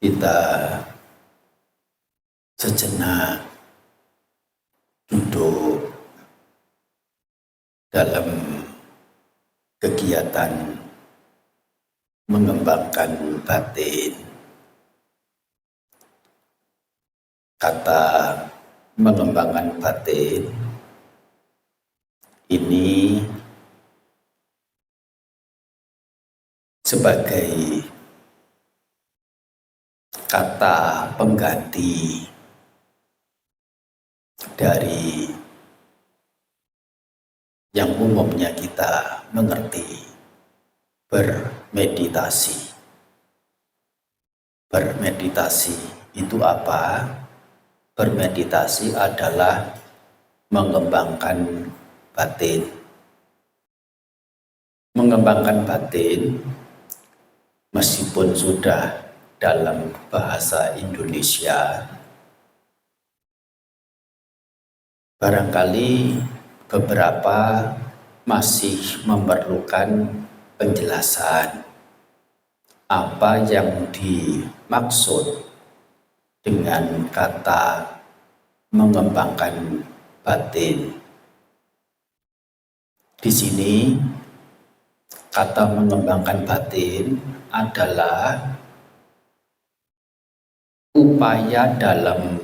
Kita sejenak duduk dalam kegiatan mengembangkan batin. Kata mengembangkan batin ini sebagai kata pengganti dari yang umumnya kita mengerti bermeditasi. Bermeditasi itu apa? Bermeditasi adalah mengembangkan batin. Mengembangkan batin meskipun sudah dalam bahasa Indonesia, barangkali beberapa masih memerlukan penjelasan apa yang dimaksud dengan kata mengembangkan batin. Di sini kata mengembangkan batin adalah upaya dalam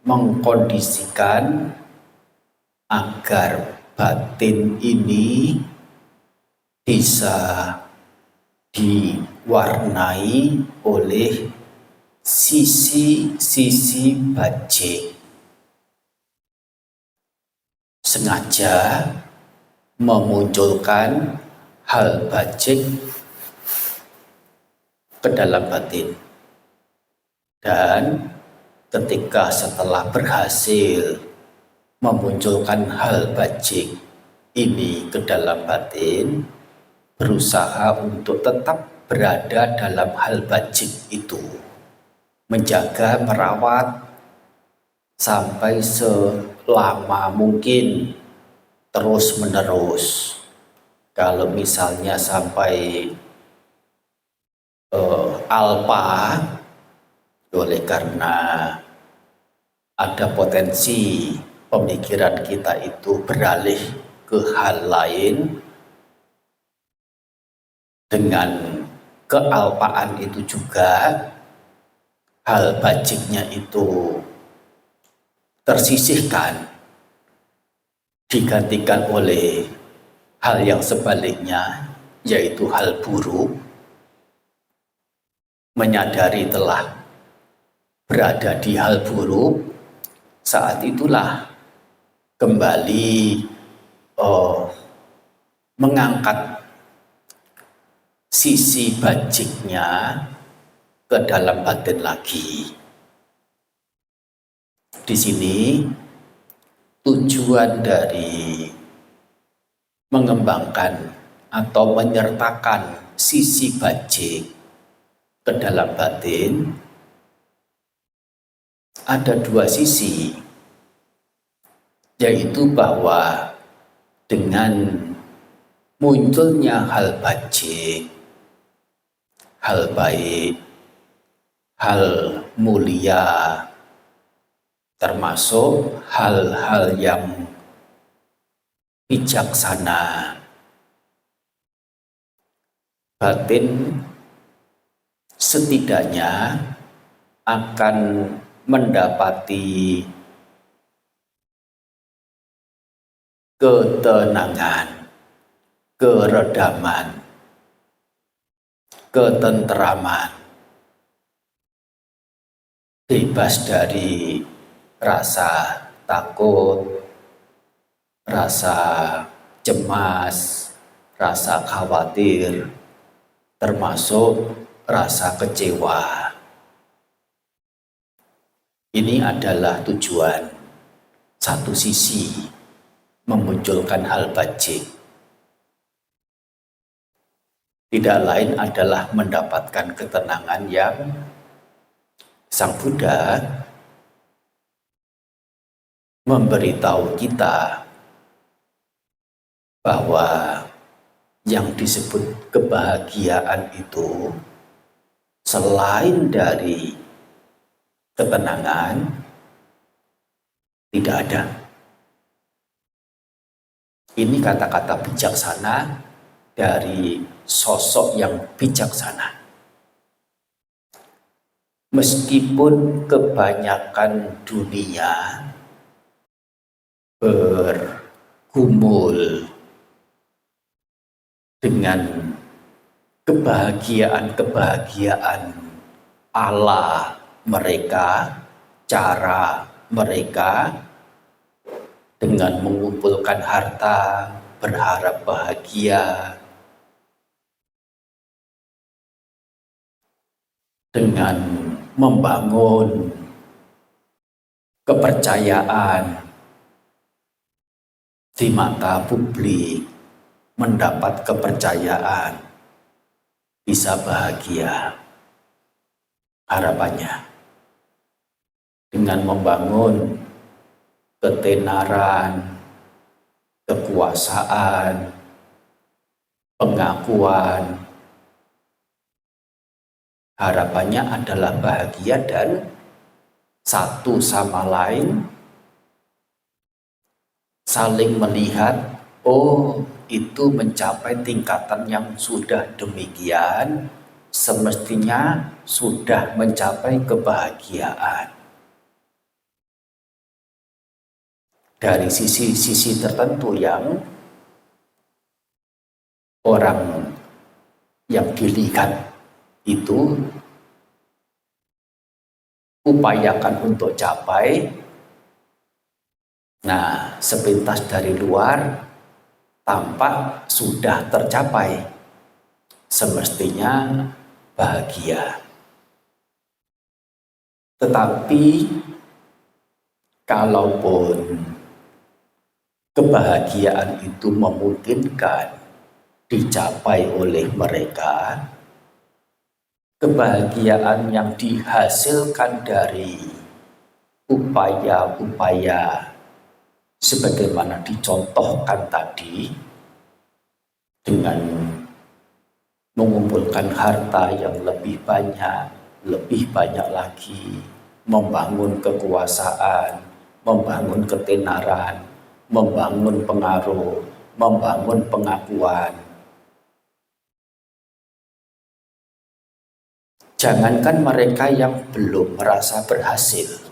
mengkondisikan agar batin ini bisa diwarnai oleh sisi-sisi bajik. Sengaja memunculkan hal bajik ke dalam batin. Dan ketika setelah berhasil memunculkan hal bajik ini ke dalam batin, berusaha untuk tetap berada dalam hal bajik itu, menjaga, merawat sampai selama mungkin, terus menerus. Kalau misalnya sampai alpa, oleh karena ada potensi pemikiran kita itu beralih ke hal lain, dengan kealpaan itu juga hal bajiknya itu tersisihkan, digantikan oleh hal yang sebaliknya, yaitu hal buruk. Menyadari telah berada di hal buruk, saat itulah kembali mengangkat sisi bajiknya ke dalam batin lagi. Di sini tujuan dari mengembangkan atau menyertakan sisi bajik ke dalam batin ada dua sisi, yaitu bahwa dengan munculnya hal bajik, hal baik, hal mulia, termasuk hal-hal yang bijaksana, batin setidaknya akan mendapati ketenangan, keredaman, ketentraman, bebas dari rasa takut, rasa cemas, rasa khawatir, termasuk rasa kecewa. Ini adalah tujuan satu sisi memunculkan hal bajik. Tidak lain adalah mendapatkan ketenangan yang Sang Buddha memberitahu kita bahwa yang disebut kebahagiaan itu selain dari ketenangan tidak ada. Ini kata-kata bijaksana dari sosok yang bijaksana. Meskipun kebanyakan dunia bergumul dengan kebahagiaan-kebahagiaan ala mereka, cara mereka, dengan mengumpulkan harta, berharap bahagia, dengan membangun kepercayaan di mata publik, mendapat kepercayaan, bisa bahagia. Harapannya dengan membangun ketenaran, kekuasaan, pengakuan, harapannya adalah bahagia dan satu sama lain saling melihat, oh itu mencapai tingkatan yang sudah demikian, semestinya sudah mencapai kebahagiaan. Dari sisi-sisi tertentu yang orang yang dilihat itu upayakan untuk capai. Nah, sepintas dari luar tampak sudah tercapai, semestinya bahagia. Tetapi kalaupun kebahagiaan itu memungkinkan dicapai oleh mereka, kebahagiaan yang dihasilkan dari upaya-upaya sebagaimana dicontohkan tadi, dengan mengumpulkan harta yang lebih banyak lagi, membangun kekuasaan, membangun ketenaran, membangun pengaruh, membangun pengakuan. Jangankan mereka yang belum merasa berhasil,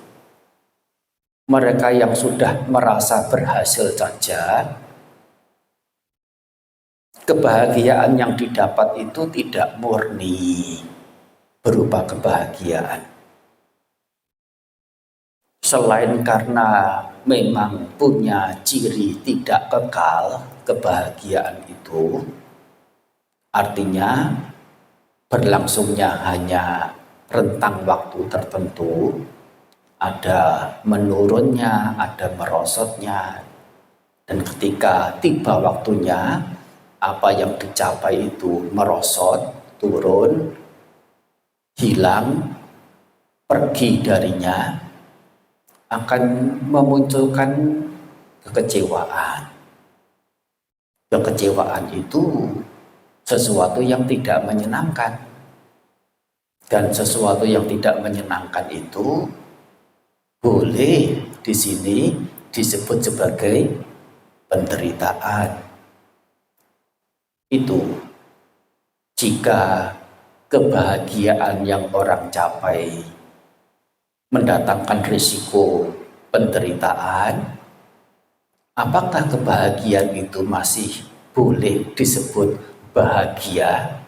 mereka yang sudah merasa berhasil saja, kebahagiaan yang didapat itu tidak murni berupa kebahagiaan. Selain karena memang punya ciri tidak kekal, kebahagiaan itu artinya berlangsungnya hanya rentang waktu tertentu, ada menurunnya, ada merosotnya, dan ketika tiba waktunya, apa yang dicapai itu merosot, turun, hilang, pergi darinya, akan memunculkan kekecewaan. Kekecewaan itu sesuatu yang tidak menyenangkan, dan sesuatu yang tidak menyenangkan itu boleh di sini disebut sebagai penderitaan. Itu jika kebahagiaan yang orang capai mendatangkan risiko penderitaan, apakah kebahagiaan itu masih boleh disebut bahagia?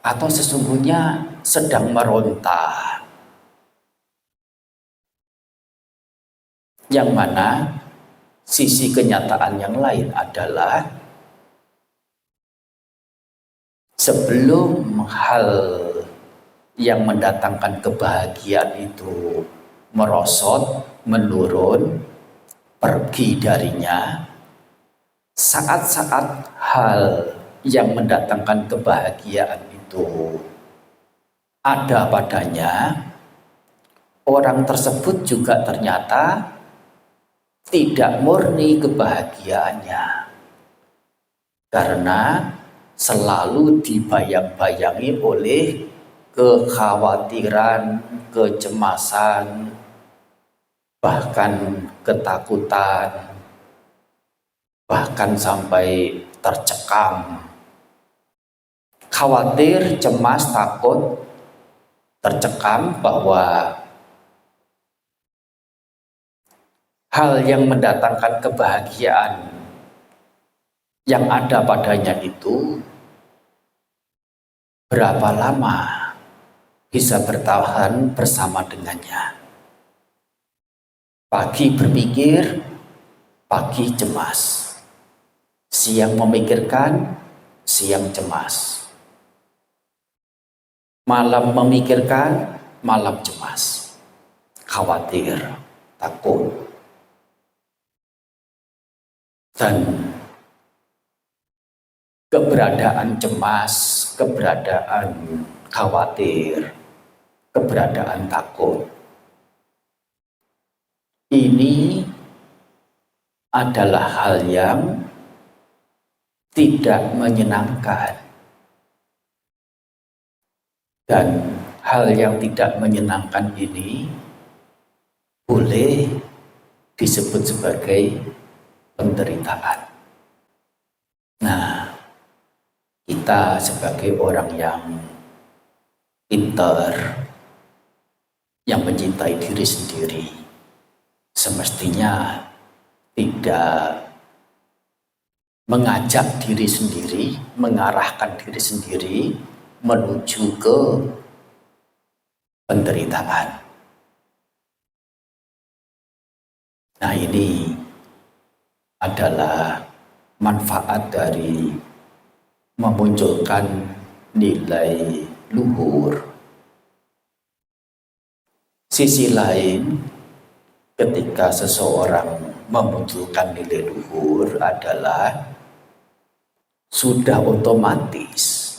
Atau sesungguhnya sedang meronta? Yang mana sisi kenyataan yang lain adalah sebelum hal yang mendatangkan kebahagiaan itu merosot, menurun, pergi darinya, saat-saat hal yang mendatangkan kebahagiaan itu ada padanya, orang tersebut juga ternyata tidak murni kebahagiaannya, karena selalu dibayang-bayangi oleh kekhawatiran, kecemasan, bahkan ketakutan, bahkan sampai tercekam. Khawatir, cemas, takut, tercekam bahwa hal yang mendatangkan kebahagiaan yang ada padanya itu berapa lama bisa bertahan bersama dengannya. Pagi berpikir, pagi cemas. Siang memikirkan, siang cemas. Malam memikirkan, malam cemas. Khawatir, takut. Dan keberadaan cemas, keberadaan khawatir, keberadaan takut, ini adalah hal yang tidak menyenangkan. Dan hal yang tidak menyenangkan ini boleh disebut sebagai penderitaan. Nah, kita sebagai orang yang pintar, yang mencintai diri sendiri, semestinya tidak mengajak diri sendiri, mengarahkan diri sendiri menuju ke penderitaan. Nah, ini adalah manfaat dari memunculkan nilai luhur. Sisi lain, ketika seseorang memunculkan nilai luhur adalah sudah otomatis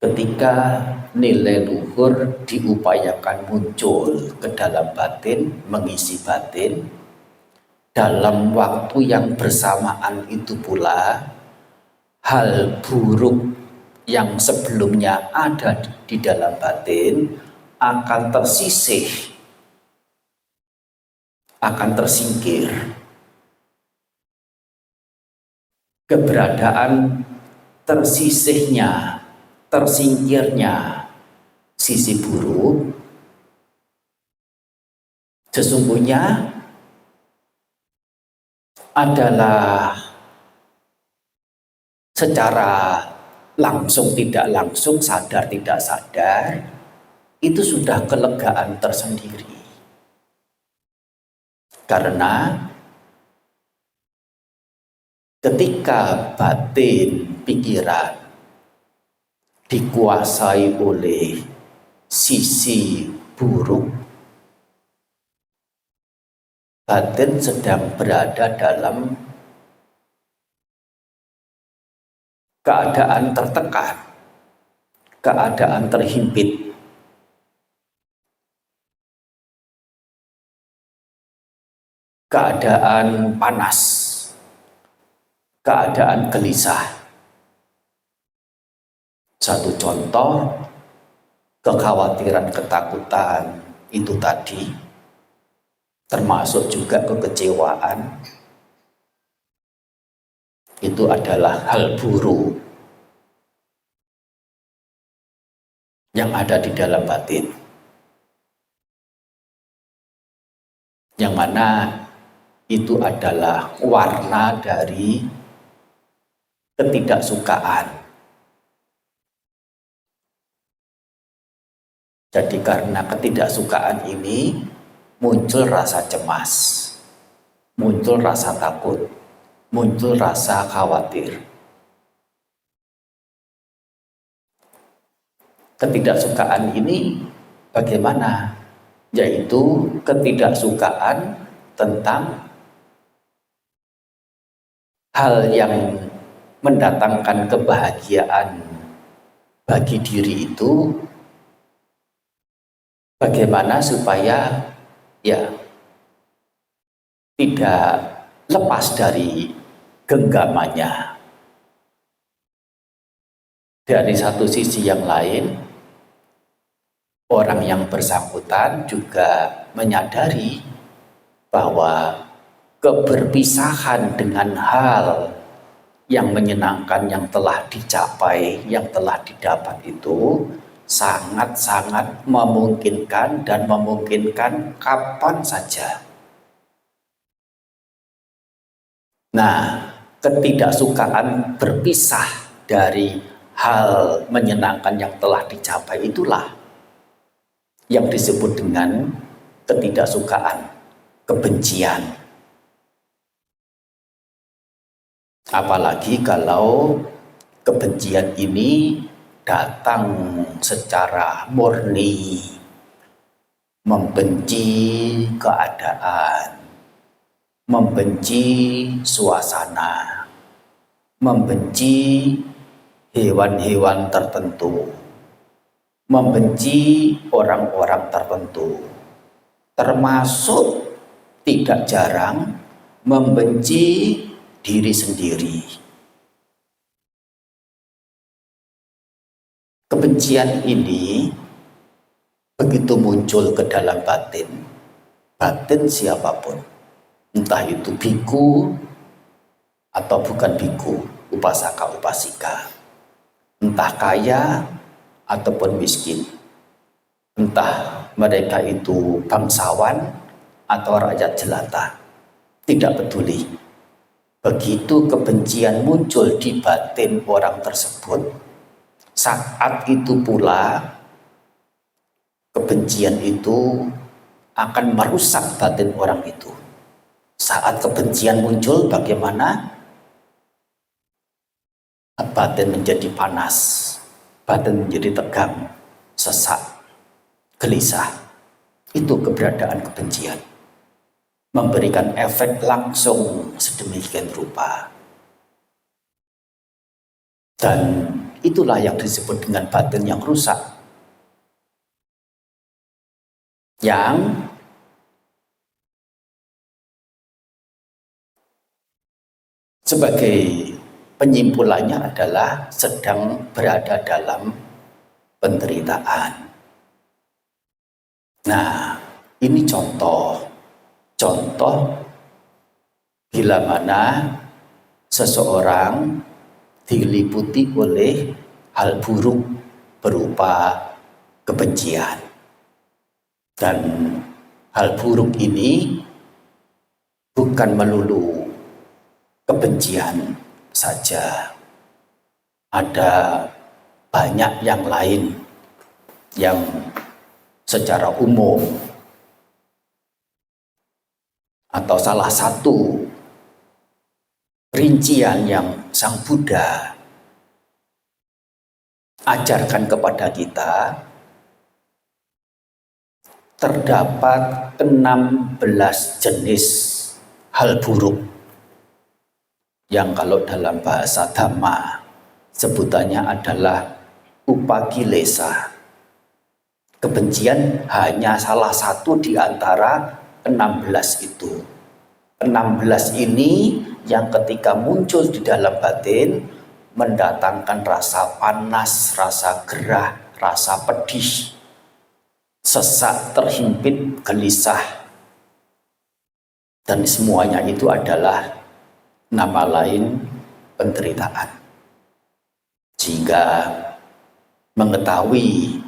ketika nilai luhur diupayakan muncul ke dalam batin, mengisi batin, dalam waktu yang bersamaan itu pula hal buruk yang sebelumnya ada di dalam batin akan tersisih, akan tersingkir. Keberadaan tersisihnya, tersingkirnya sisi buruk sesungguhnya adalah secara langsung tidak langsung, sadar tidak sadar, itu sudah kelegaan tersendiri. Karena ketika batin pikiran dikuasai oleh sisi buruk, batin sedang berada dalam keadaan tertekan, keadaan terhimpit. Keadaan panas, keadaan gelisah. Satu contoh, kekhawatiran, ketakutan itu tadi, termasuk juga kekecewaan, itu adalah hal buruk yang ada di dalam batin, yang mana itu adalah warna dari ketidaksukaan. Jadi karena ketidaksukaan ini muncul rasa cemas, muncul rasa takut, muncul rasa khawatir. Ketidaksukaan ini bagaimana? Yaitu ketidaksukaan tentang hal yang mendatangkan kebahagiaan bagi diri itu, bagaimana supaya ya tidak lepas dari genggamannya. Dari satu sisi yang lain, orang yang bersangkutan juga menyadari bahwa keberpisahan dengan hal yang menyenangkan yang telah dicapai, yang telah didapat itu sangat-sangat memungkinkan dan memungkinkan kapan saja. Nah, ketidaksukaan berpisah dari hal menyenangkan yang telah dicapai itulah yang disebut dengan ketidaksukaan, kebencian. Apalagi kalau kebencian ini datang secara murni, membenci keadaan, membenci suasana, membenci hewan-hewan tertentu, membenci orang-orang tertentu, termasuk tidak jarang membenci diri sendiri. Kebencian ini begitu muncul ke dalam batin siapapun, entah itu biku atau bukan biku, upasaka upasika, entah kaya ataupun miskin, entah mereka itu bangsawan atau rakyat jelata, tidak peduli. Begitu kebencian muncul di batin orang tersebut, saat itu pula kebencian itu akan merusak batin orang itu. Saat kebencian muncul, bagaimana? Batin menjadi panas, batin menjadi tegang, sesak, gelisah. Itu keberadaan kebencian. Memberikan efek langsung sedemikian rupa. Dan itulah yang disebut dengan batin yang rusak. Yang sebagai penyimpulannya adalah sedang berada dalam penderitaan. Nah, ini contoh bila mana seseorang diliputi oleh hal buruk berupa kebencian. Dan hal buruk ini bukan melulu kebencian saja. Ada banyak yang lain yang secara umum atau salah satu rincian yang Sang Buddha ajarkan kepada kita, terdapat 16 jenis hal buruk yang kalau dalam bahasa Dhamma sebutannya adalah upakilesa. Kebencian hanya salah satu di antara 16 itu. 16 ini yang ketika muncul di dalam batin mendatangkan rasa panas, rasa gerah, rasa pedih, sesak, terhimpit, gelisah. Dan semuanya itu adalah nama lain penderitaan. Jika mengetahui,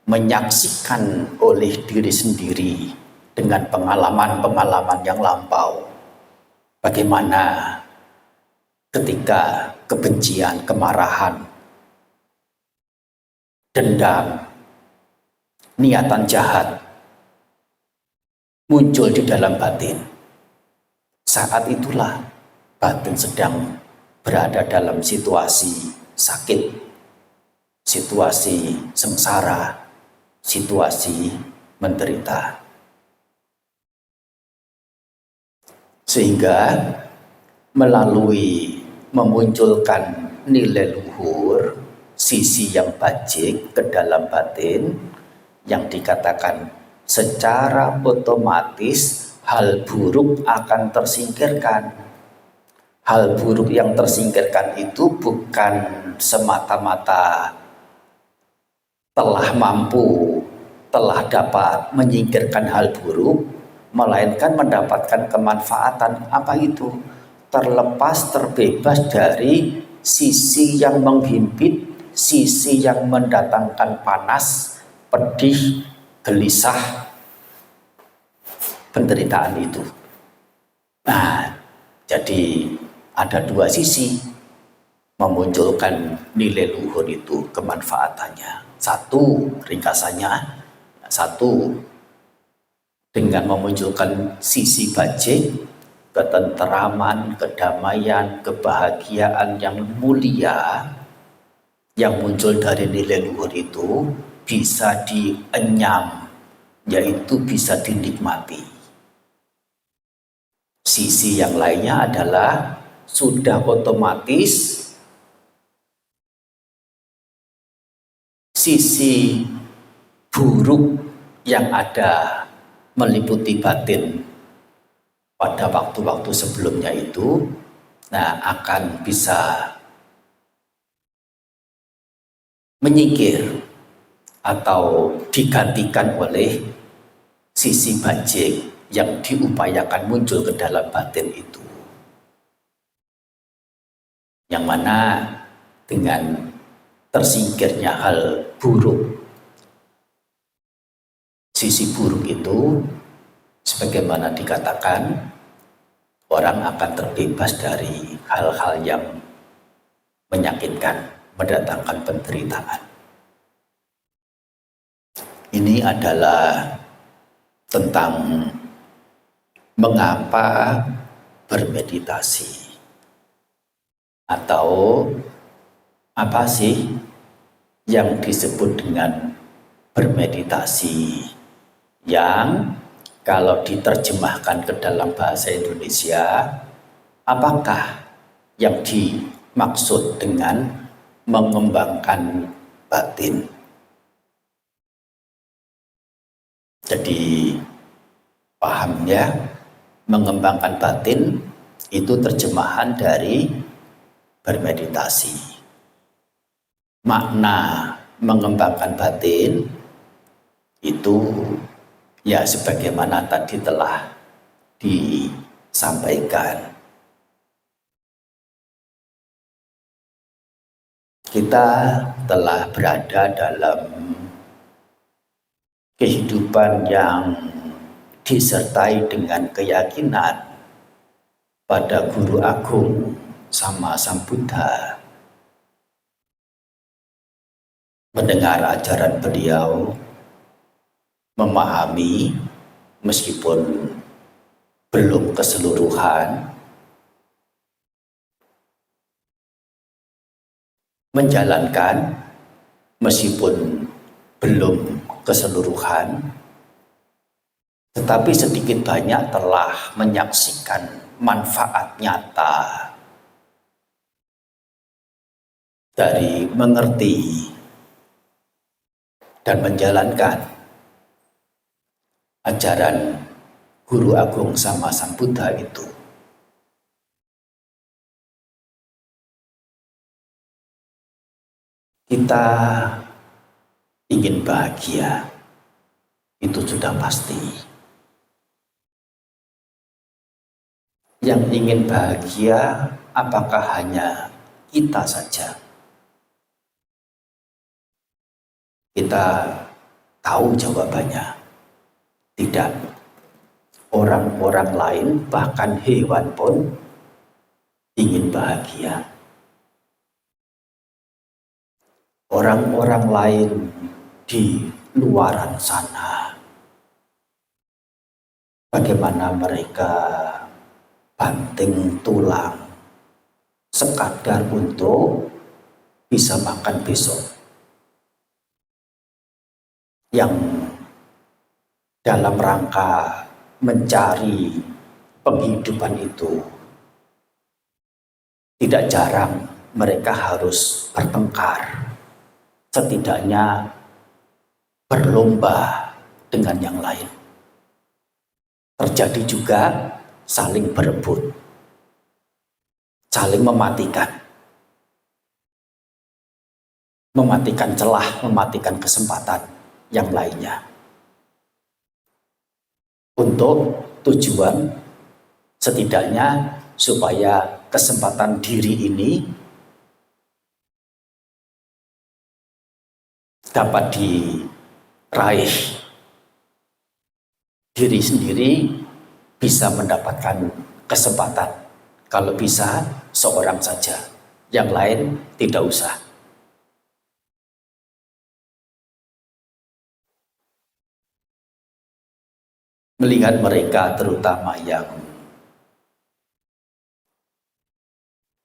menyaksikan oleh diri sendiri dengan pengalaman-pengalaman yang lampau, bagaimana ketika kebencian, kemarahan, dendam, niatan jahat muncul di dalam batin. Saat itulah batin sedang berada dalam situasi sakit, situasi sengsara, situasi menderita. Sehingga melalui memunculkan nilai luhur, sisi yang bajik ke dalam batin, yang dikatakan secara otomatis hal buruk akan tersingkirkan. Hal buruk yang tersingkirkan itu bukan semata-mata telah mampu telah dapat menyingkirkan hal buruk, melainkan mendapatkan kemanfaatan. Apa itu? Terlepas, terbebas dari sisi yang menghimpit, sisi yang mendatangkan panas, pedih, gelisah, penderitaan itu. Nah, jadi ada dua sisi memunculkan nilai luhur itu, kemanfaatannya. Satu, ringkasannya, satu dengan memunculkan sisi bajik, ketenteraman, kedamaian, kebahagiaan yang mulia yang muncul dari nilai luhur itu bisa dienyam, yaitu bisa dinikmati. Sisi yang lainnya adalah sudah otomatis sisi buruk yang ada meliputi batin pada waktu-waktu sebelumnya itu, nah akan bisa menyingkir atau digantikan oleh sisi bajik yang diupayakan muncul ke dalam batin itu. Yang mana dengan tersingkirnya hal buruk, sisi buruk itu, sebagaimana dikatakan, orang akan terbebas dari hal-hal yang menyakitkan, mendatangkan penderitaan. Ini adalah tentang mengapa bermeditasi, atau apa sih yang disebut dengan bermeditasi, yang kalau diterjemahkan ke dalam bahasa Indonesia, apakah yang dimaksud dengan mengembangkan batin? Jadi paham ya, mengembangkan batin itu terjemahan dari bermeditasi. Makna mengembangkan batin itu ya sebagaimana tadi telah disampaikan. Kita telah berada dalam kehidupan yang disertai dengan keyakinan pada Guru Agung Sama Sambuddha. Mendengar ajaran beliau, memahami meskipun belum keseluruhan, menjalankan meskipun belum keseluruhan, tetapi sedikit banyak telah menyaksikan manfaat nyata dari mengerti dan menjalankan ajaran Guru Agung Sama Sambuddha itu. Kita ingin bahagia, itu sudah pasti. Yang ingin bahagia apakah hanya kita saja? Kita tahu jawabannya. Tidak. Orang-orang lain, bahkan hewan pun ingin bahagia. Orang-orang lain di luaran sana, bagaimana mereka banting tulang sekadar untuk bisa makan besok. Yang dalam rangka mencari penghidupan itu, tidak jarang mereka harus bertengkar, setidaknya berlomba dengan yang lain. Terjadi juga saling berebut, saling mematikan celah, mematikan kesempatan yang lainnya. untuk tujuan setidaknya supaya kesempatan diri ini dapat diraih, diri sendiri bisa mendapatkan kesempatan. Kalau bisa seorang saja, yang lain tidak usah. Melihat mereka terutama yang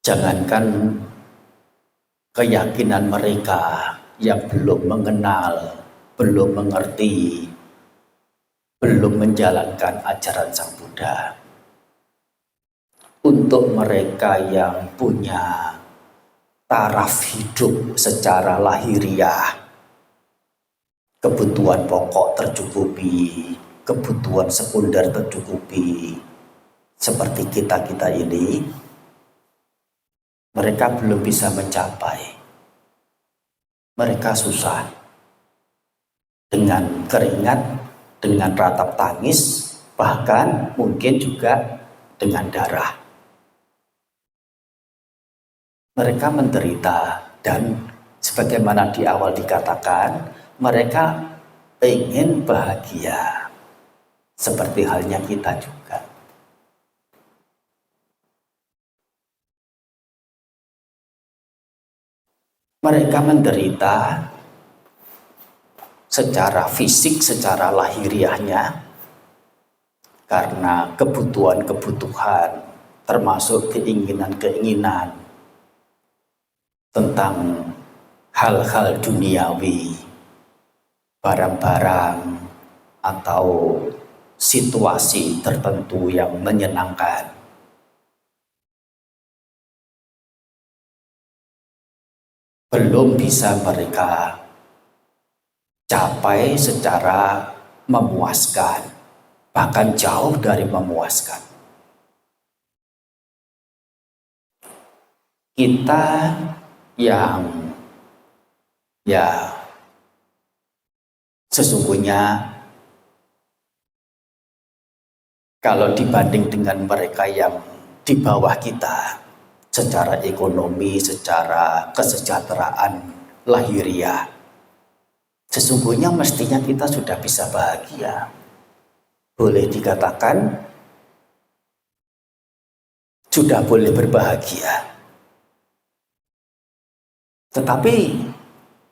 jangankan keyakinan mereka yang belum mengenal, belum mengerti, belum menjalankan ajaran Sang Buddha. Untuk mereka yang punya taraf hidup secara lahiriah, kebutuhan pokok tercukupi, kebutuhan sekunder tercukupi, seperti kita-kita ini, mereka belum bisa mencapai. Mereka susah dengan keringat, dengan ratap tangis, bahkan mungkin juga dengan darah. Mereka menderita dan sebagaimana di awal dikatakan, mereka ingin bahagia. Seperti halnya kita juga. Mereka menderita secara fisik, secara lahiriahnya, karena kebutuhan-kebutuhan, termasuk keinginan-keinginan tentang hal-hal duniawi, barang-barang atau situasi tertentu yang menyenangkan. Belum bisa mereka capai secara memuaskan, bahkan jauh dari memuaskan. Kita yang sesungguhnya kalau dibanding dengan mereka yang di bawah kita secara ekonomi, secara kesejahteraan lahiriah, sesungguhnya mestinya kita sudah bisa bahagia. Boleh dikatakan sudah boleh berbahagia. Tetapi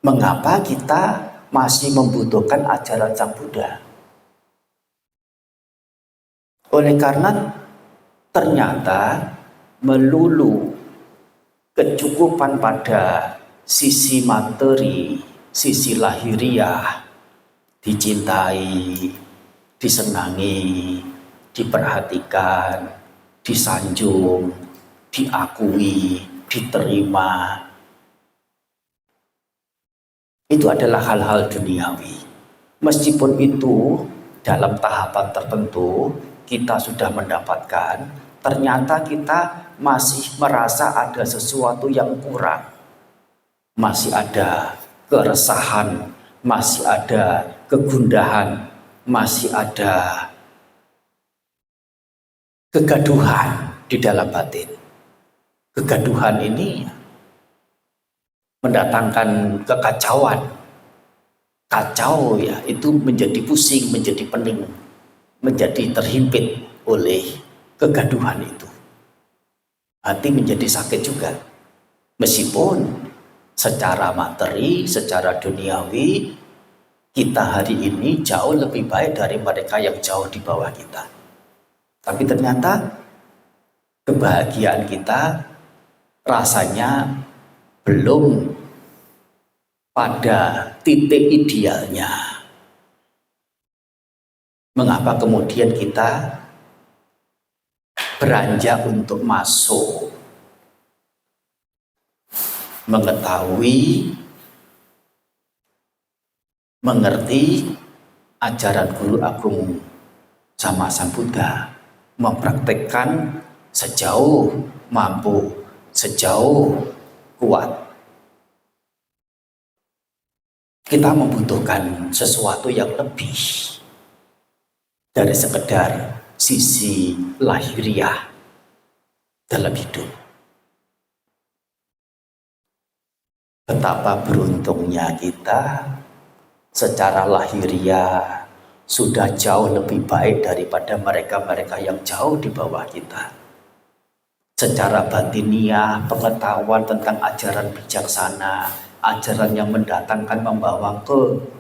mengapa kita masih membutuhkan ajaran Sang Buddha? Oleh karena ternyata melulu kecukupan pada sisi materi, sisi lahiriah, dicintai, disenangi, diperhatikan, disanjung, diakui, diterima, itu adalah hal-hal duniawi. Meskipun itu dalam tahapan tertentu kita sudah mendapatkan, ternyata kita masih merasa ada sesuatu yang kurang. Masih ada keresahan, masih ada kegundahan, masih ada kegaduhan di dalam batin. Kegaduhan ini mendatangkan kekacauan. Kacau ya, itu menjadi pusing, menjadi pening, menjadi terhimpit oleh kegaduhan itu. Hati menjadi sakit juga. Meskipun secara materi, secara duniawi, kita hari ini jauh lebih baik dari mereka yang jauh di bawah kita. Tapi ternyata kebahagiaan kita rasanya belum pada titik idealnya. Mengapa kemudian kita beranjak untuk masuk, mengetahui, mengerti ajaran Guru Agung sama Sang Buddha, mempraktekkan sejauh mampu, sejauh kuat. Kita membutuhkan sesuatu yang lebih. dari sekedar sisi lahiriah dalam hidup. Betapa beruntungnya kita secara lahiriah sudah jauh lebih baik daripada mereka-mereka yang jauh di bawah kita. Secara batiniah, pengetahuan tentang ajaran bijaksana, ajaran yang mendatangkan membawa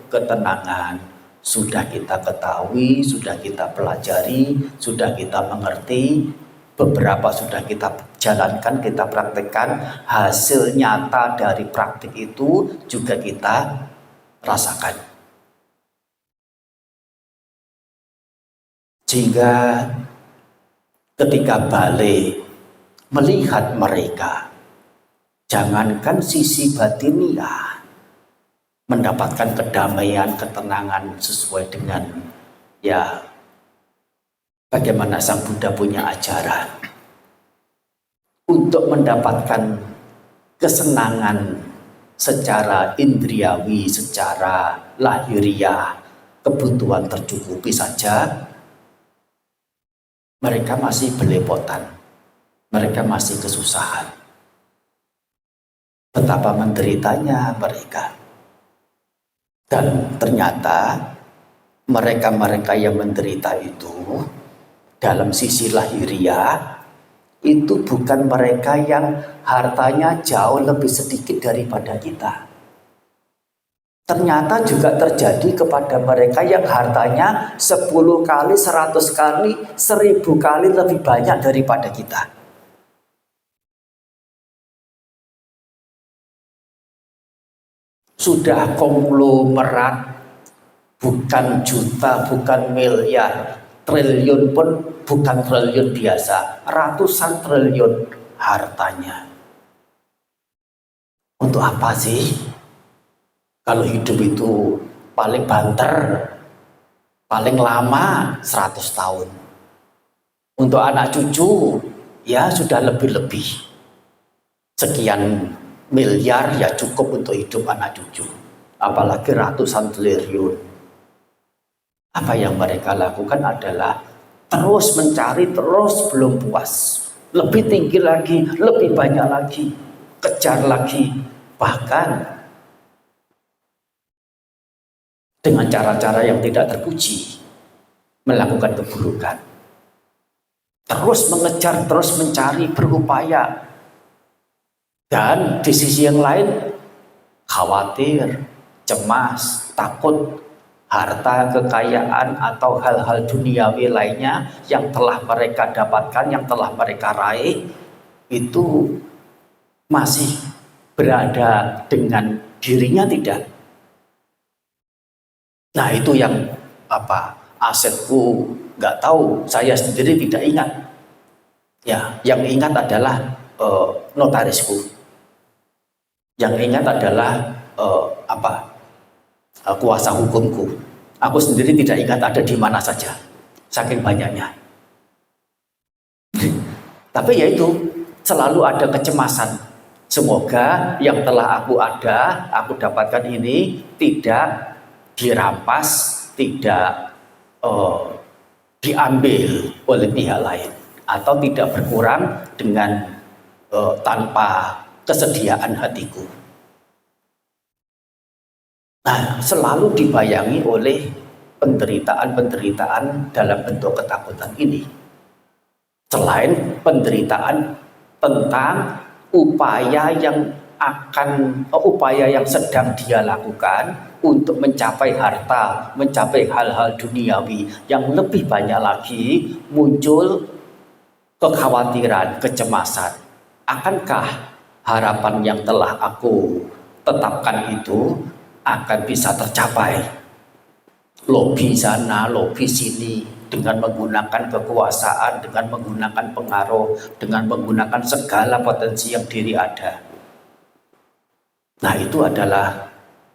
ketenangan, sudah kita ketahui, sudah kita pelajari, sudah kita mengerti, beberapa sudah kita jalankan, kita praktekkan, hasil nyata dari praktik itu juga kita rasakan. Sehingga ketika balik melihat mereka, jangankan sisi batiniah, mendapatkan kedamaian, ketenangan sesuai dengan ya bagaimana Sang Buddha punya ajaran. Untuk mendapatkan kesenangan secara indriawi, secara lahiriah, kebutuhan tercukupi saja, mereka masih belepotan. Mereka masih kesusahan. Betapa menderitanya mereka. Dan ternyata mereka-mereka yang menderita itu dalam sisi lahiriah itu bukan mereka yang hartanya jauh lebih sedikit daripada kita. Ternyata juga terjadi kepada mereka yang hartanya 10 kali, 100 kali, 1000 kali lebih banyak daripada kita. Sudah konglomerat, bukan juta, bukan miliar, triliun pun bukan triliun biasa, ratusan triliun hartanya. Untuk apa sih? Kalau hidup itu paling banter, paling lama 100 tahun. Untuk anak cucu, ya sudah lebih-lebih. Sekian miliar ya cukup untuk hidup anak cucu, apalagi ratusan triliun. Apa yang mereka lakukan adalah terus mencari, terus belum puas, lebih tinggi lagi, lebih banyak lagi, kejar lagi, bahkan dengan cara-cara yang tidak terpuji melakukan keburukan, terus mengejar, terus mencari, berupaya. Dan di sisi yang lain khawatir, cemas, takut harta, kekayaan atau hal-hal duniawi lainnya yang telah mereka dapatkan, yang telah mereka raih itu masih berada dengan dirinya tidak. Nah itu yang asetku nggak tahu, saya sendiri tidak ingat. Ya, yang ingat adalah notarisku. Yang ingat adalah kuasa hukumku. Aku sendiri tidak ingat ada di mana saja, saking banyaknya. Tapi ya itu, selalu ada kecemasan. Semoga yang telah aku dapatkan ini tidak dirampas, tidak diambil oleh pihak lain, atau tidak berkurang dengan tanpa kesediaan hatiku. Nah, selalu dibayangi oleh penderitaan-penderitaan dalam bentuk ketakutan ini. Selain penderitaan tentang upaya yang sedang dia lakukan untuk mencapai harta, mencapai hal-hal duniawi yang lebih banyak lagi, muncul kekhawatiran, kecemasan. Akankah harapan yang telah aku tetapkan itu akan bisa tercapai? Lobi sana, lobi sini, dengan menggunakan kekuasaan, dengan menggunakan pengaruh, dengan menggunakan segala potensi yang diri ada. Nah itu adalah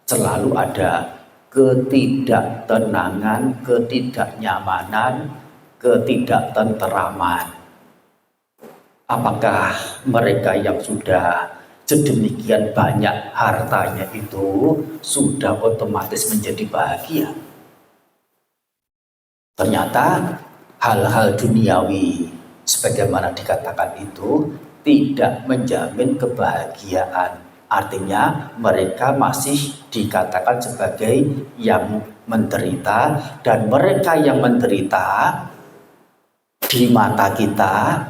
selalu ada ketidaktenangan, ketidaknyamanan, ketidaktenteraman. Apakah mereka yang sudah sedemikian banyak hartanya itu sudah otomatis menjadi bahagia? Ternyata hal-hal duniawi sebagaimana dikatakan itu tidak menjamin kebahagiaan. Artinya mereka masih dikatakan sebagai yang menderita, dan mereka yang menderita di mata kita,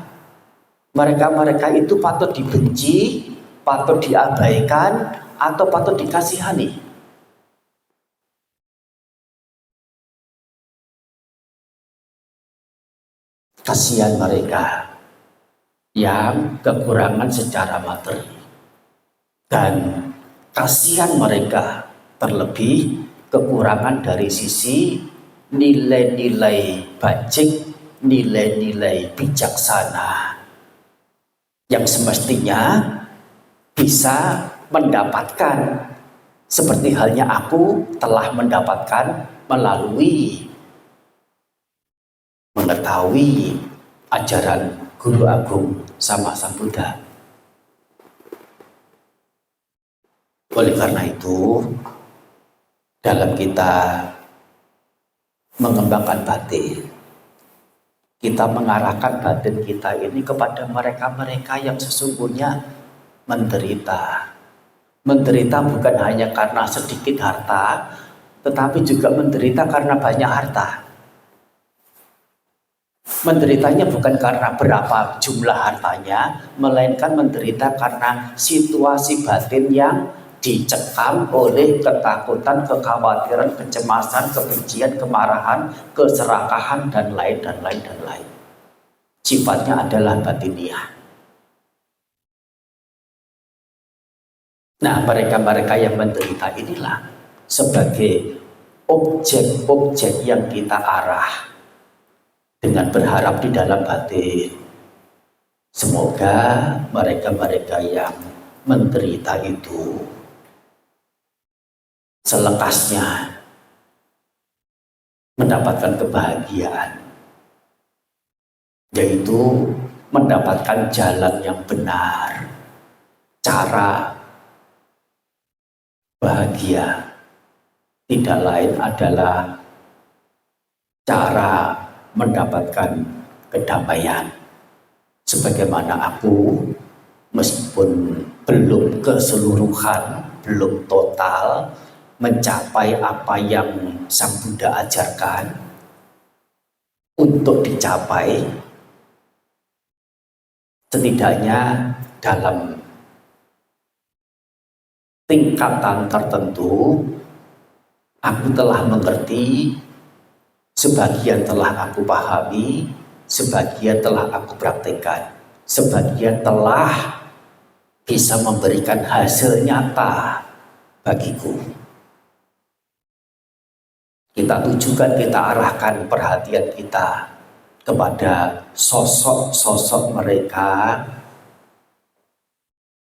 mereka-mereka itu patut dibenci, patut diabaikan, atau patut dikasihani. Kasihan mereka yang kekurangan secara materi, dan kasihan mereka terlebih kekurangan dari sisi nilai-nilai bajik, nilai-nilai bijaksana yang semestinya bisa mendapatkan, seperti halnya aku telah mendapatkan melalui mengetahui ajaran Guru Agung Sama Sang Buddha. Oleh karena itu, dalam kita mengembangkan batin, kita mengarahkan batin kita ini kepada mereka-mereka yang sesungguhnya menderita. Menderita bukan hanya karena sedikit harta, tetapi juga menderita karena banyak harta. Menderitanya bukan karena berapa jumlah hartanya, melainkan menderita karena situasi batin yang dicekam oleh ketakutan, kekhawatiran, kecemasan, kebencian, kemarahan, keserakahan, dan lain. Sifatnya adalah batiniah. Nah, mereka-mereka yang menderita inilah sebagai objek-objek yang kita arah dengan berharap di dalam batin, semoga mereka-mereka yang menderita itu selekasnya mendapatkan kebahagiaan, yaitu mendapatkan jalan yang benar, cara bahagia tidak lain adalah cara mendapatkan kedamaian. Sebagaimana aku, meskipun belum keseluruhan, belum total mencapai apa yang Sang Buddha ajarkan, untuk dicapai setidaknya dalam tingkatan tertentu aku telah mengerti, sebagian telah aku pahami, sebagian telah aku praktekkan, sebagian telah bisa memberikan hasil nyata bagiku. Kita tujukan, kita arahkan perhatian kita kepada sosok-sosok mereka,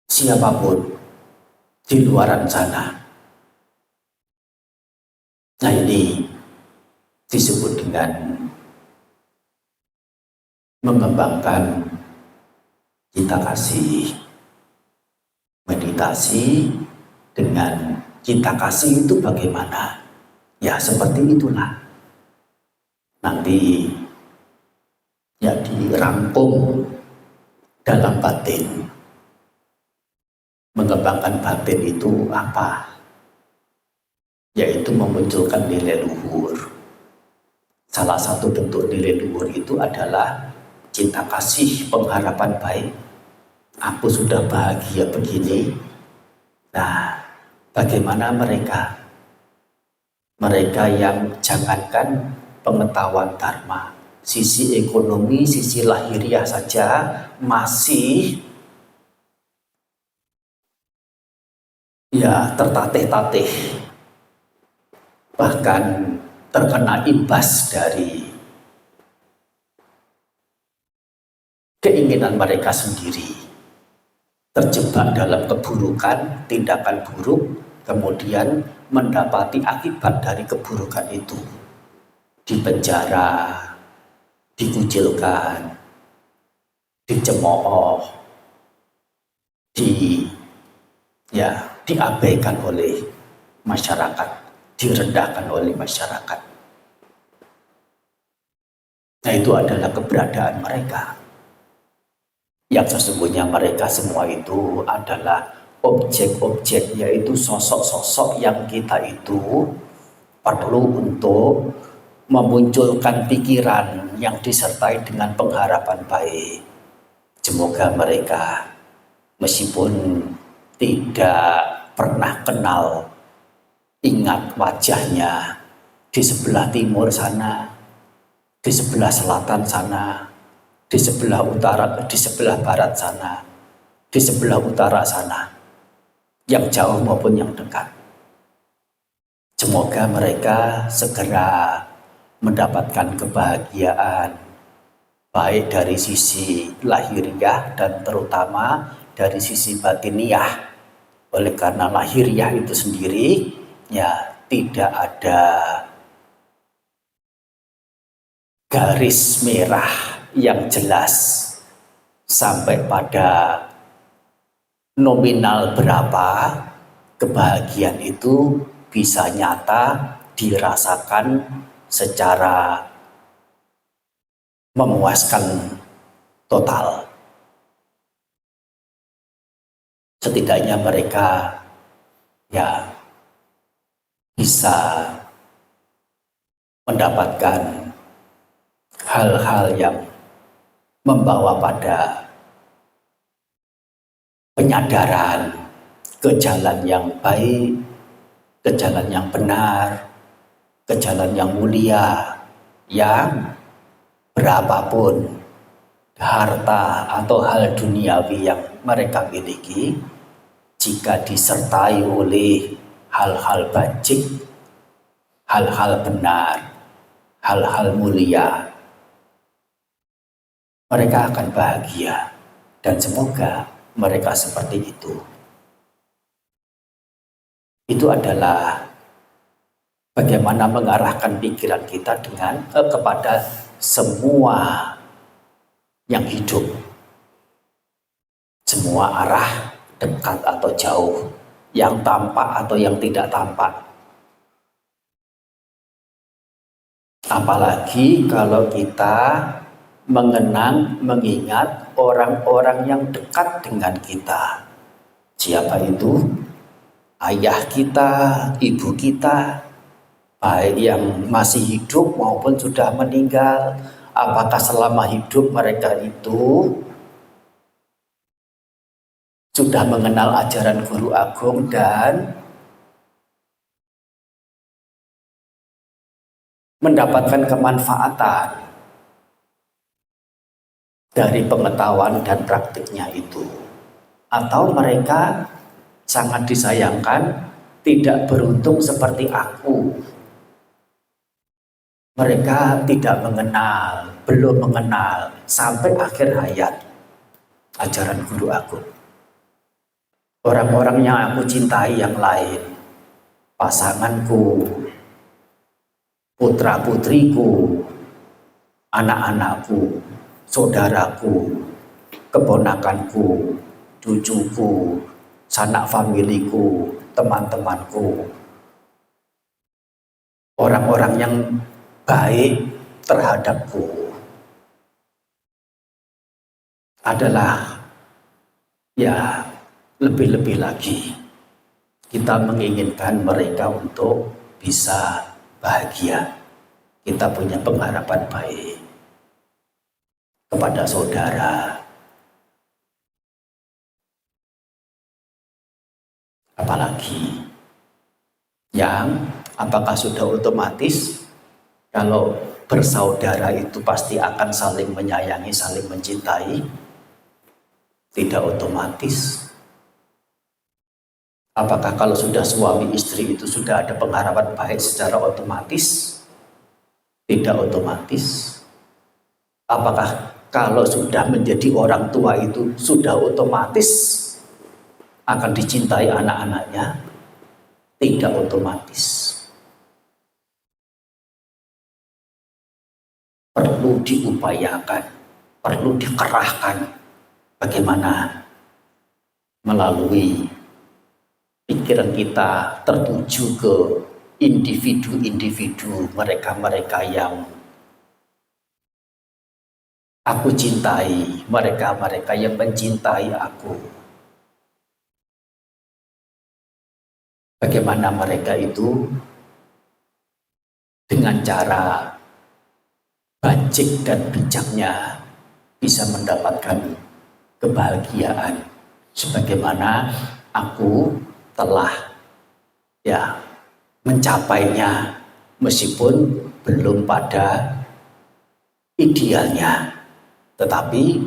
siapapun di luaran sana. Nah, ini disebut dengan mengembangkan cinta kasih. Meditasi dengan cinta kasih itu bagaimana? Ya, seperti itulah. Nanti ya dirangkum dalam batin. Mengembangkan batin itu apa? Yaitu memunculkan nilai luhur. Salah satu bentuk nilai luhur itu adalah cinta kasih, pengharapan baik. Aku sudah bahagia begini. Nah, bagaimana mereka? Mereka yang jangankan pengetahuan dharma, sisi ekonomi, sisi lahiriah saja masih ya tertatih-tatih, bahkan terkena imbas dari keinginan mereka sendiri, terjebak dalam keburukan, tindakan buruk, kemudian mendapati akibat dari keburukan itu, dipenjara, dikucilkan, dicemooh, diabaikan oleh masyarakat, direndahkan oleh masyarakat. Nah, itu adalah keberadaan mereka. Yang sesungguhnya mereka semua itu adalah objek-objek, yaitu sosok-sosok yang kita itu perlu untuk memunculkan pikiran yang disertai dengan pengharapan baik. Semoga mereka meskipun tidak pernah kenal, ingat wajahnya di sebelah timur sana, di sebelah selatan sana, di sebelah utara, di sebelah barat sana, di sebelah utara sana, yang jauh maupun yang dekat. Semoga mereka segera mendapatkan kebahagiaan, baik dari sisi lahiriah dan terutama dari sisi batiniah. Oleh karena lahiriah itu sendiri ya tidak ada garis merah yang jelas sampai pada nominal berapa kebahagiaan itu bisa nyata dirasakan secara memuaskan total. Setidaknya mereka ya bisa mendapatkan hal-hal yang membawa pada penyadaran ke jalan yang baik, ke jalan yang benar, ke jalan yang mulia, yang berapapun harta atau hal duniawi yang mereka miliki, jika disertai oleh hal-hal bajik, hal-hal benar, hal-hal mulia, mereka akan bahagia. Dan semoga mereka seperti itu. Itu adalah bagaimana mengarahkan pikiran kita kepada semua yang hidup, semua arah, dekat atau jauh, yang tampak atau yang tidak tampak. Apalagi kalau kita mengingat orang-orang yang dekat dengan kita. Siapa itu? Ayah kita, ibu kita, baik yang masih hidup maupun sudah meninggal. Apakah selama hidup mereka itu sudah mengenal ajaran guru agung dan mendapatkan kemanfaatan dari pengetahuan dan praktiknya itu? Atau mereka sangat disayangkan tidak beruntung seperti aku? Mereka tidak mengenal, belum mengenal sampai akhir hayat ajaran guru agung. Orang-orang yang aku cintai yang lain, pasanganku, putra-putriku, anak-anakku, saudaraku, keponakanku, cucuku, sanak familiku, teman-temanku, orang-orang yang baik terhadapku adalah ya lebih-lebih lagi kita menginginkan mereka untuk bisa bahagia. Kita punya pengharapan baik kepada saudara, apalagi yang apakah sudah otomatis kalau bersaudara itu pasti akan saling menyayangi, saling mencintai? Tidak otomatis. Apakah kalau sudah suami istri itu sudah ada pengharapan baik secara otomatis? Tidak otomatis. Apakah kalau sudah menjadi orang tua itu sudah otomatis akan dicintai anak-anaknya? Tidak otomatis. Perlu diupayakan, perlu dikerahkan bagaimana melalui pikiran kita tertuju ke individu-individu, mereka-mereka yang Aku cintai mereka-mereka yang mencintai aku. Bagaimana mereka itu dengan cara bajik dan bijaknya bisa mendapatkan kebahagiaan sebagaimana aku telah mencapainya meskipun belum pada idealnya, tetapi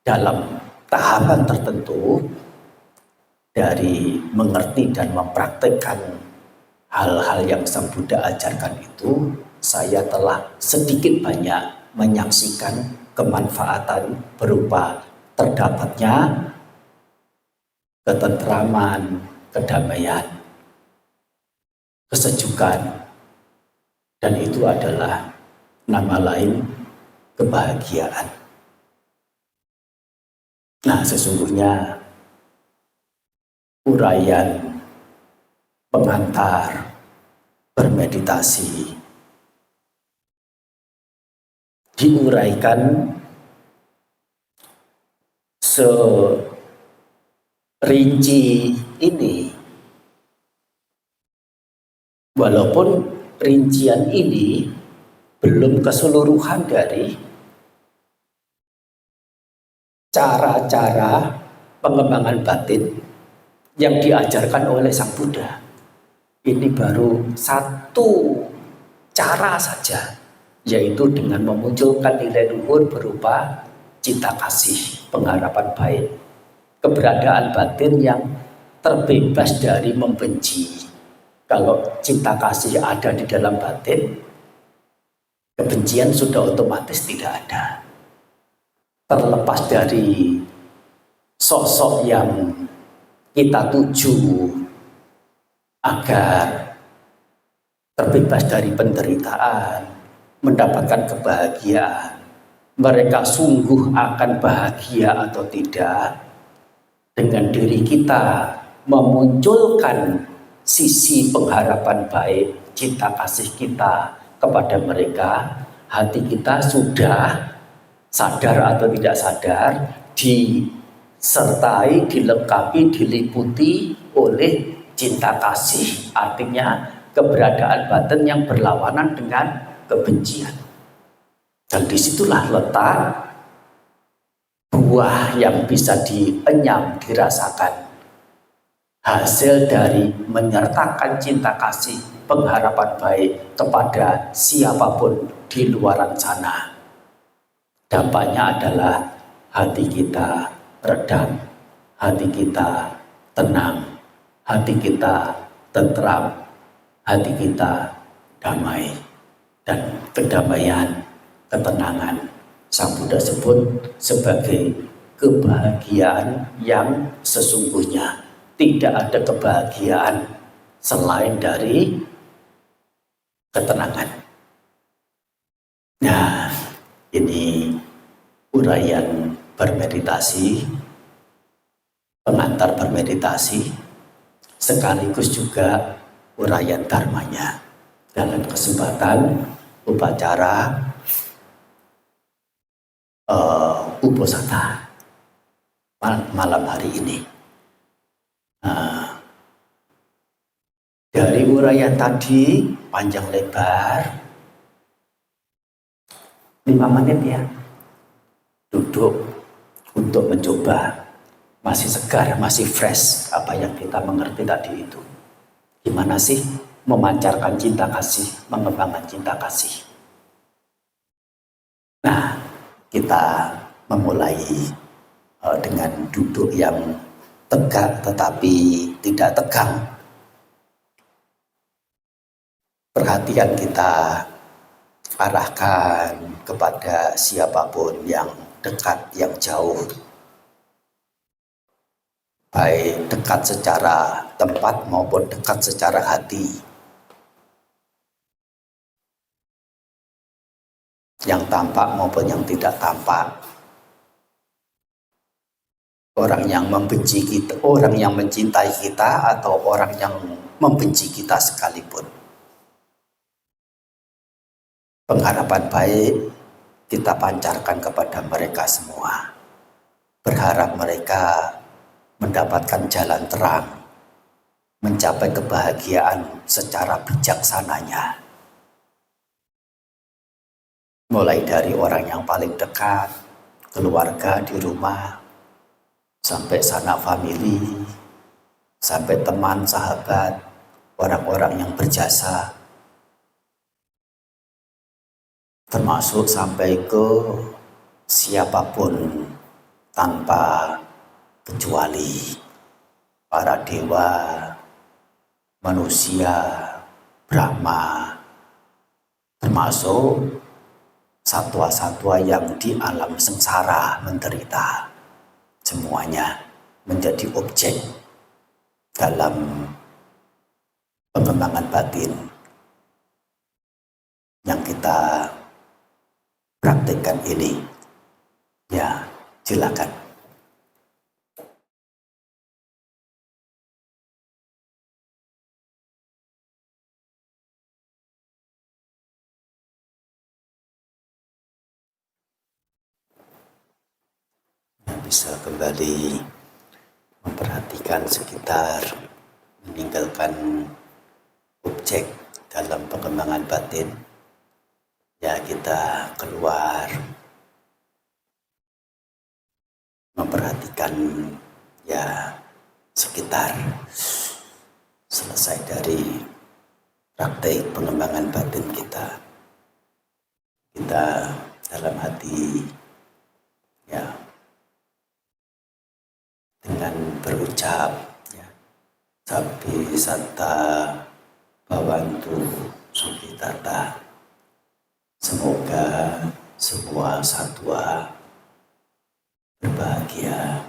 dalam tahapan tertentu dari mengerti dan mempraktekkan hal-hal yang Sang Buddha ajarkan itu, saya telah sedikit banyak menyaksikan kemanfaatan berupa terdapatnya ketentraman, kedamaian, kesejukan, dan itu adalah nama lain kebahagiaan. Nah, sesungguhnya uraian pengantar bermeditasi diuraikan serinci ini, walaupun rincian ini belum keseluruhan dari cara-cara pengembangan batin yang diajarkan oleh Sang Buddha. Ini baru satu cara saja, yaitu dengan memunculkan nilai luhur berupa cinta kasih, pengharapan baik, keberadaan batin yang terbebas dari membenci. Kalau cinta kasih ada di dalam batin, kebencian sudah otomatis tidak ada. Terlepas dari sosok yang kita tuju agar terbebas dari penderitaan, mendapatkan kebahagiaan, mereka sungguh akan bahagia atau tidak dengan diri kita memunculkan sisi pengharapan baik, cinta kasih kita kepada mereka. Hati kita sudah sadar atau tidak sadar disertai, dilengkapi, diliputi oleh cinta kasih, artinya keberadaan batin yang berlawanan dengan kebencian. Dan disitulah letak buah yang bisa dienyam, dirasakan. Hasil dari menyertakan cinta kasih, pengharapan baik kepada siapapun di luaran sana. Dampaknya adalah hati kita redam, hati kita tenang, hati kita tentram, hati kita damai. Dan kedamaian, ketenangan, Sang Buddha sebut sebagai kebahagiaan yang sesungguhnya. Tidak ada kebahagiaan selain dari ketenangan. Nah, ini uraian bermeditasi, pengantar bermeditasi, sekaligus juga uraian dharmanya dalam kesempatan upacara Uposatha malam hari ini. Dari uraian tadi panjang lebar 5 menit ya, duduk untuk mencoba, masih segar, masih fresh apa yang kita mengerti tadi itu. Gimana sih memancarkan cinta kasih, mengembangkan cinta kasih. Nah, kita memulai dengan duduk yang tegak tetapi tidak tegang. Perhatian kita arahkan kepada siapapun yang dekat, yang jauh. Baik dekat secara tempat maupun dekat secara hati. Yang tampak maupun yang tidak tampak. Orang yang membenci kita, orang yang mencintai kita, atau orang yang membenci kita sekalipun. Pengharapan baik kita pancarkan kepada mereka semua. Berharap mereka mendapatkan jalan terang, mencapai kebahagiaan secara bijaksananya. Mulai dari orang yang paling dekat, keluarga di rumah, sampai sanak famili, sampai teman, sahabat, orang-orang yang berjasa, termasuk sampai ke siapapun tanpa kecuali para dewa, manusia, Brahma, termasuk satwa-satwa yang di alam sengsara menderita. Semuanya menjadi objek dalam pengembangan batin yang kita praktikkan ini. Ya, silakan. Bisa kembali memperhatikan sekitar, meninggalkan objek dalam pengembangan batin. Ya, kita keluar, memperhatikan ya sekitar. Selesai dari praktek pengembangan batin kita dalam hati ya dengan berucap ya, Sapi Santa Bawantu Sukitata. Semoga semua satwa berbahagia.